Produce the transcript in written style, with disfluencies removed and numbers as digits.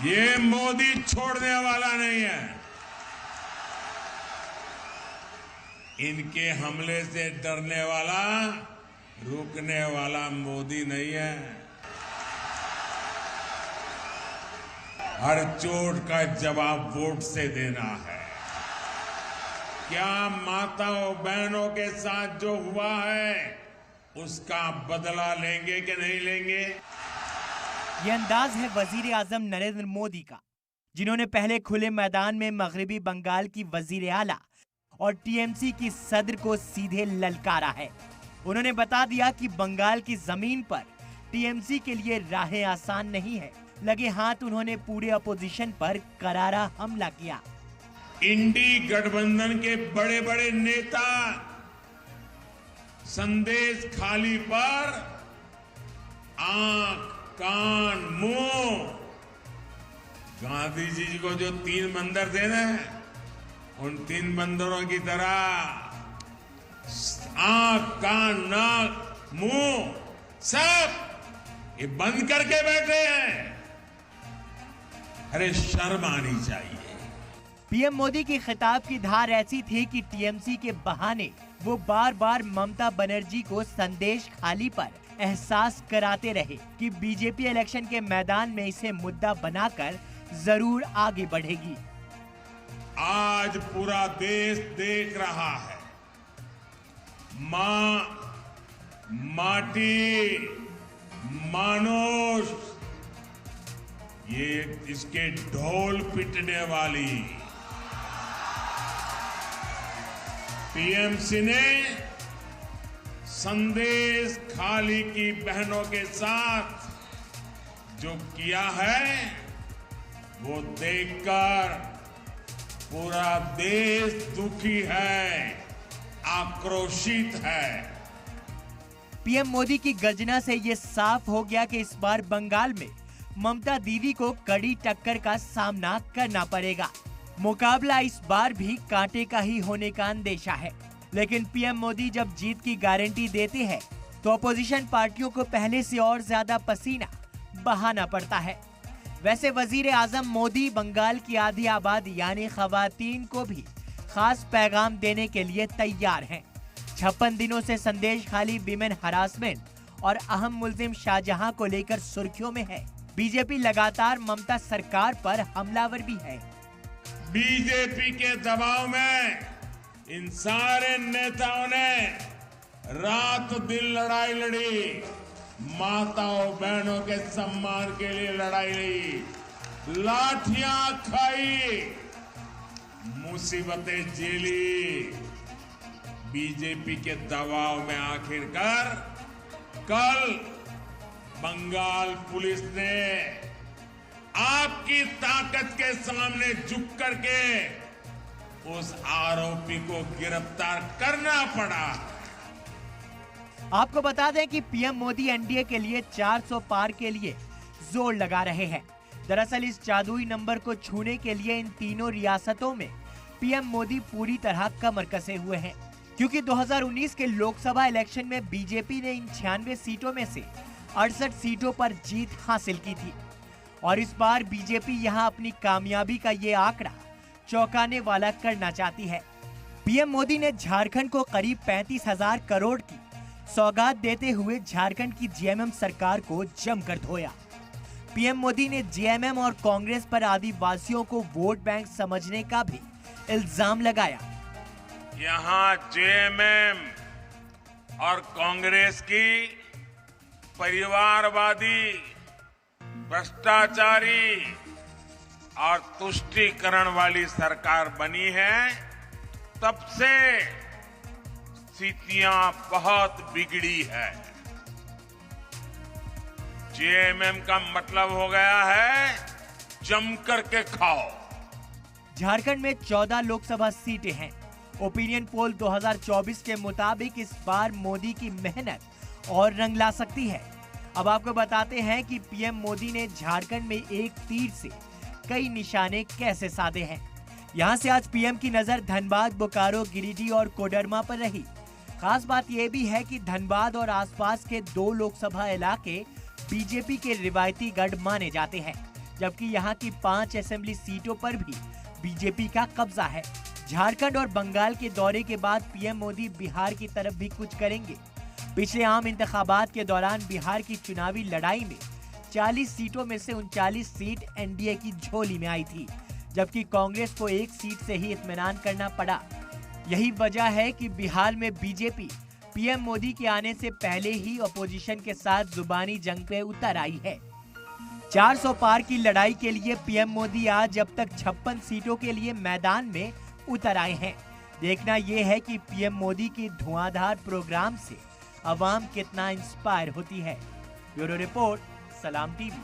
ये मोदी छोड़ने वाला नहीं है। इनके हमले से डरने वाला, रुकने वाला मोदी नहीं है। हर चोट का जवाब वोट से देना है। क्या माताओं बहनों के साथ जो हुआ है उसका बदला लेंगे कि नहीं लेंगे? ये अंदाज है वजीर आजम नरेंद्र मोदी का, जिन्होंने पहले खुले मैदान में मगरबी बंगाल की वजीर आला और टीएमसी की सदर को सीधे ललकारा है। उन्होंने बता दिया कि बंगाल की जमीन पर टीएमसी के लिए राहें आसान नहीं है। लगे हाथ उन्होंने पूरे अपोजिशन पर करारा हमला किया। इंडी गठबंधन के बड़े बड़े नेता संदेश खाली पर आंख, कान, मुंह, गांधी जी को जो 3 बंदर थे ना, उन 3 बंदरों की तरह आंख, कान, नाक, मुंह सब ये बंद करके बैठे हैं। अरे शर्म आनी चाहिए। पीएम मोदी की खिताब की धार ऐसी थी कि टीएमसी के बहाने वो बार बार ममता बनर्जी को संदेश खाली पर एहसास कराते रहे कि बीजेपी इलेक्शन के मैदान में इसे मुद्दा बनाकर जरूर आगे बढ़ेगी। आज पूरा देश देख रहा है, मां, माटी, मानुष, ये इसके ढोल पिटने वाली टीएमसी ने संदेश खाली की बहनों के साथ जो किया है वो देखकर पूरा देश दुखी है, आक्रोशित है। पीएम मोदी की गर्जना से ये साफ हो गया कि इस बार बंगाल में ममता दीदी को कड़ी टक्कर का सामना करना पड़ेगा। मुकाबला इस बार भी कांटे का ही होने का अंदेशा है। लेकिन पीएम मोदी जब जीत की गारंटी देते हैं तो अपोजिशन पार्टियों को पहले से और ज्यादा पसीना बहाना पड़ता है। वैसे वजीर आजम मोदी बंगाल की आधी आबादी यानी खवातीन को भी खास पैगाम देने के लिए तैयार हैं। 56 दिनों से संदेश खाली विमेन हरासमेंट और अहम मुल्जिम शाहजहां को लेकर सुर्खियों में है। बीजेपी लगातार ममता सरकार पर हमलावर भी है। बीजेपी के दबाव में इन सारे नेताओं ने रात दिन लड़ाई लड़ी, माताओं बहनों के सम्मान के लिए लड़ाई लड़ी, लाठियां खाई, मुसीबतें झेली। बीजेपी के दबाव में आखिरकार कल बंगाल पुलिस ने आपकी ताकत के सामने झुक करके उस आरोपी को गिरफ्तार करना पड़ा। आपको बता दें कि पीएम मोदी एनडीए के लिए 400 पार के लिए जोर लगा रहे हैं। दरअसल इस जादुई नंबर को छूने के लिए इन तीनों रियासतों में पीएम मोदी पूरी तरह कमर कसे हुए हैं, क्योंकि 2019 के लोकसभा इलेक्शन में बीजेपी ने इन 96 सीटों में से 68 सीटों पर जीत हासिल की थी और इस बार बीजेपी यहां अपनी कामयाबी का ये आंकड़ा चौंकाने वाला करना चाहती है। पीएम मोदी ने झारखंड को करीब 35,000 करोड़ की सौगात देते हुए झारखंड की जेएमएम सरकार को जमकर धोया। पीएम मोदी ने जेएमएम और कांग्रेस पर आदिवासियों को वोट बैंक समझने का भी इल्जाम लगाया। यहाँ जेएमएम और कांग्रेस की परिवारवादी, भ्रष्टाचारी और तुष्टीकरण वाली सरकार बनी है, तब से स्थितियां बहुत बिगड़ी है। जेएमएम का मतलब हो गया है जम करके खाओ। झारखंड में 14 लोकसभा सीटें हैं। ओपिनियन पोल 2024 के मुताबिक इस बार मोदी की मेहनत और रंग ला सकती है। अब आपको बताते हैं कि पीएम मोदी ने झारखंड में एक तीर से कई निशाने कैसे साधे हैं। यहां से आज पीएम की नजर धनबाद, बोकारो, गिरिडीह और कोडरमा पर रही। खास बात यह भी है कि धनबाद और आसपास के 2 लोकसभा इलाके बीजेपी के रिवायती गढ़ माने जाते हैं, जबकि यहाँ की 5 असेंबली सीटों पर भी बीजेपी का कब्जा है। झारखंड और बंगाल के दौरे के बाद पीएम मोदी बिहार की तरफ भी कुछ करेंगे। पिछले आम इंतखाबात के दौरान बिहार की चुनावी लड़ाई में 40 सीटों में से 39 सीट एनडीए की झोली में आई थी, जबकि कांग्रेस को एक सीट से ही इत्मीनान करना पड़ा। यही वजह है कि बिहार में बीजेपी पीएम मोदी के आने से पहले ही अपोजिशन के साथ जुबानी जंग पे उतर आई है। 400 पार की लड़ाई के लिए पीएम मोदी आज अब तक 56 सीटों के लिए मैदान में उतर आए हैं। देखना यह है कि पीएम मोदी के धुआंधार प्रोग्राम से अवाम कितना इंस्पायर होती है। ब्यूरो रिपोर्ट, सलाम टीवी।